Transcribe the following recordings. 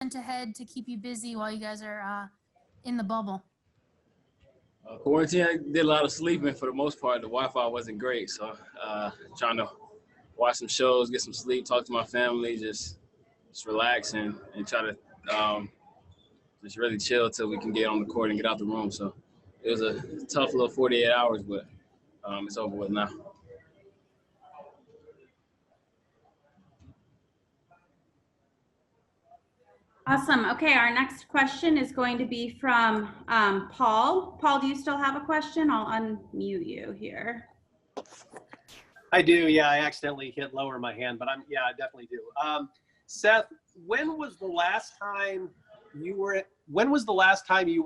ahead to keep you busy while you guys are in the bubble? Quarantine, I did a lot of sleeping for the most part. The Wi-Fi wasn't great, so trying to watch some shows, get some sleep, talk to my family, just relax and try to just really chill till we can get on the court and get out the room. So it was a tough little 48 hours, but it's over with now. Awesome. Okay, our next question is going to be from Paul. Paul, do you still have a question? I'll unmute you here. I do. Yeah, I accidentally hit lower my hand, but I definitely do. Seth, when was the last time you were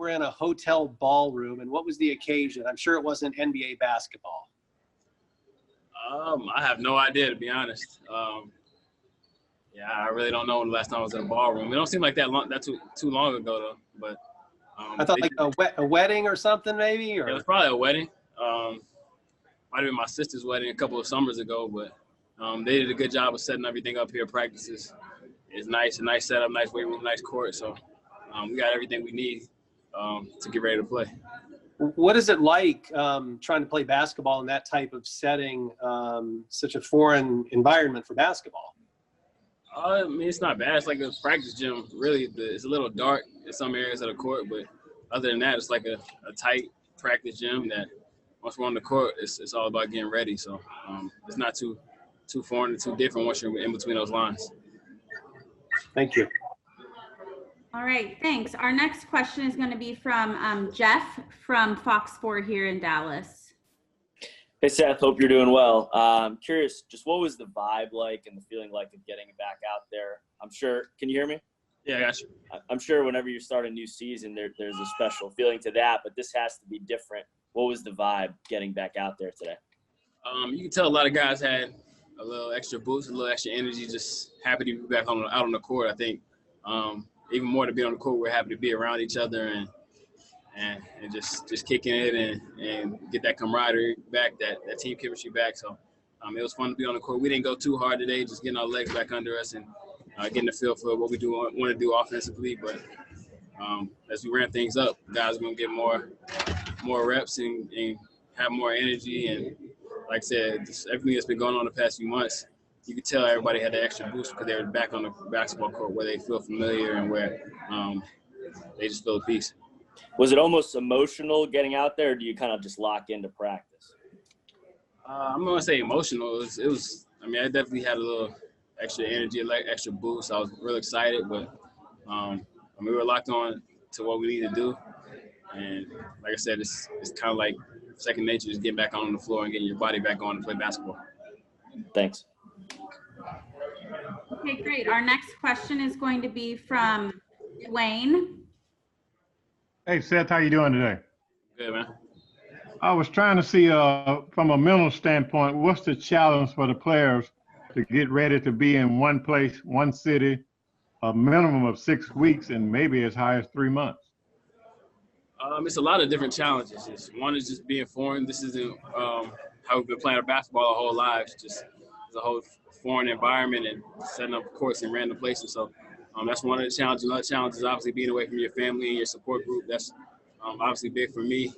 in a hotel ballroom, and what was the occasion? I'm sure it wasn't NBA basketball. I have no idea, to be honest. Yeah, I really don't know when the last time I was in a ballroom. It don't seem like too long ago though. But I thought like a wedding or something maybe. Or? It was probably a wedding. Might have been my sister's wedding a couple of summers ago, but they did a good job of setting everything up here. Practices is nice, a nice setup, nice weight room, nice court. So we got everything we need to get ready to play. What is it like trying to play basketball in that type of setting, such a foreign environment for basketball? I mean, it's not bad. It's like a practice gym. Really, it's a little dark in some areas of the court, but other than that, it's like a tight practice gym that once we're on the court, it's all about getting ready. So it's not too foreign and too different once you're in between those lines. Thank you. All right, thanks. Our next question is going to be from Jeff from Fox 4 here in Dallas. Hey, Seth, hope you're doing well. I'm curious, just what was the vibe like and the feeling like of getting back out there? I'm sure, can you hear me? Yeah, I got you. I'm sure whenever you start a new season, there's a special feeling to that, but this has to be different. What was the vibe getting back out there today? You can tell a lot of guys had a little extra boost, a little extra energy, just happy to be back out on the court. I think even more to be on the court, we're happy to be around each other and just kicking it and get that camaraderie back, that team chemistry back. So it was fun to be on the court. We didn't go too hard today, just getting our legs back under us and getting the feel for what we want to do offensively. But as we ramp things up, guys are going to get more reps and have more energy. And like I said, just everything that's been going on the past few months, you could tell everybody had that extra boost because they were back on the basketball court where they feel familiar and where they just feel at peace. Was it almost emotional getting out there, or do you kind of just lock into practice? I'm going to say emotional. It was, I mean, I definitely had a little extra energy, like extra boost. I was real excited, but we were locked on to what we need to do. And like I said, it's kind of like second nature, just getting back on the floor and getting your body back on to play basketball. Thanks. Okay, great. Our next question is going to be from Dwayne. Hey, Seth, how you doing today? Good, man. I was trying to see from a mental standpoint, what's the challenge for the players to get ready to be in one place, one city, a minimum of 6 weeks and maybe as high as 3 months? It's a lot of different challenges. One is just being foreign. This isn't how we've been playing basketball our whole lives. Just it's a whole foreign environment and setting up courts in random places. So that's one of the challenges. Another challenge is obviously being away from your family and your support group. That's obviously big for me.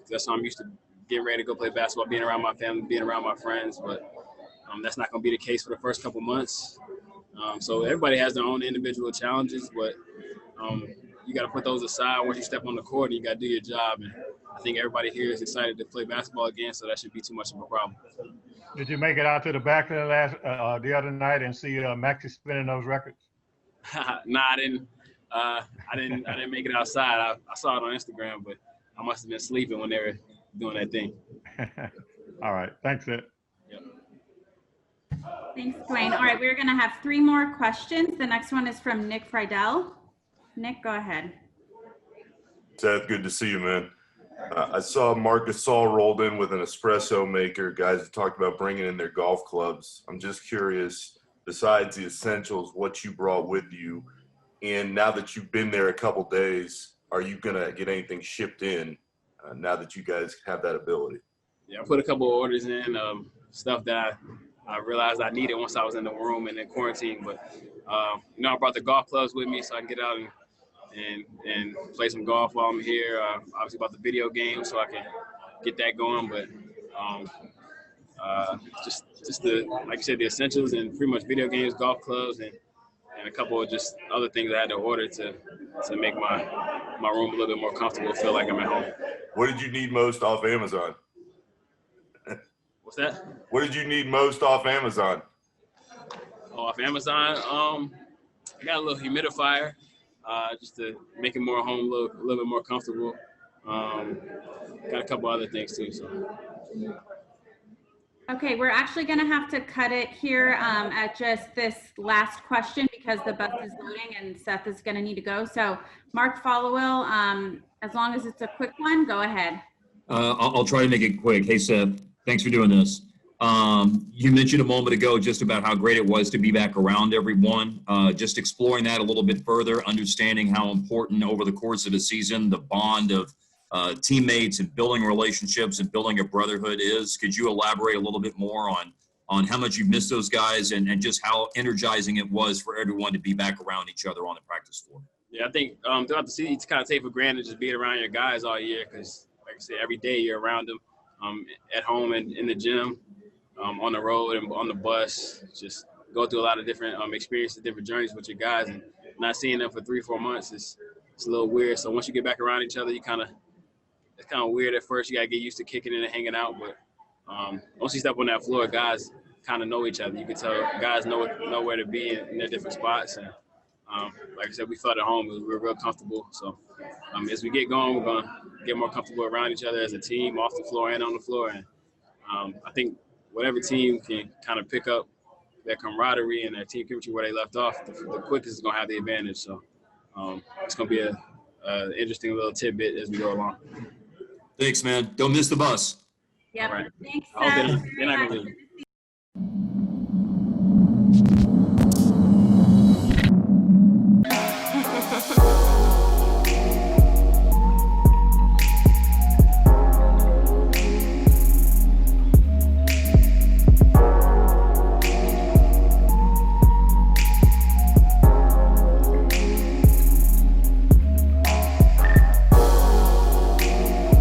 That's how I'm used to getting ready to go play basketball, being around my family, being around my friends. But that's not going to be the case for the first couple months. So everybody has their own individual challenges, but you got to put those aside once you step on the court and you got to do your job. And I think everybody here is excited to play basketball again, so that should be too much of a problem. Did you make it out to the back of the other night and see Maxie spinning those records? Nah, I didn't. I didn't make it outside. I saw it on Instagram, but I must have been sleeping when they were doing that thing. All right. Thanks, Ed. Yep. Thanks, Dwayne. All right, we're going to have 3 more questions. The next one is from Nick Friedel. Nick, go ahead. Seth, good to see you, man. I saw Marc Gasol rolled in with an espresso maker. Guys have talked about bringing in their golf clubs. I'm just curious, besides the essentials, what you brought with you. And now that you've been there a couple days, are you going to get anything shipped in now that you guys have that ability? Yeah, I put a couple of orders in, stuff that I realized I needed once I was in the room and in quarantine. But you know, I brought the golf clubs with me so I can get out and play some golf while I'm here. Obviously about the video game so I can get that going. But just the, like you said, the essentials and pretty much video games, golf clubs, and a couple of just other things I had to order to make my room a little bit more comfortable, feel like I'm at home. What did you need most off Amazon? What's that? What did you need most off Amazon? Oh, off Amazon, I got a little humidifier, just to make it more home, a little bit more comfortable. Got a couple other things too. So. Okay, we're actually going to have to cut it here at just this last question because the bus is loading and Seth is going to need to go. So, Mark Followill, as long as it's a quick one, go ahead. I'll try to make it quick. Hey, Seth, thanks for doing this. You mentioned a moment ago just about how great it was to be back around everyone. Just exploring that a little bit further, understanding how important over the course of a season the bond of teammates and building relationships and building a brotherhood is. Could you elaborate a little bit more on how much you missed those guys and just how energizing it was for everyone to be back around each other on the practice floor? Yeah, I think throughout the season, you kind of take for granted just being around your guys all year because, like I said, every day you're around them, at home and in the gym, on the road and on the bus. Just go through a lot of different experiences, different journeys with your guys, and not seeing them for 3-4 months is a little weird. So once you get back around each other, it's kind of weird at first. You got to get used to kicking in and hanging out. But once you step on that floor, guys kind of know each other. You can tell guys know where to be in their different spots. And like I said, we felt at home. We were real comfortable. So as we get going, we're going to get more comfortable around each other as a team, off the floor and on the floor. And I think whatever team can kind of pick up their camaraderie and their team chemistry where they left off, the quickest is going to have the advantage. So it's going to be a interesting little tidbit as we go along. Thanks, man. Don't miss the bus. Yep. All right. Thanks, I hope Seth. they're not going to leave.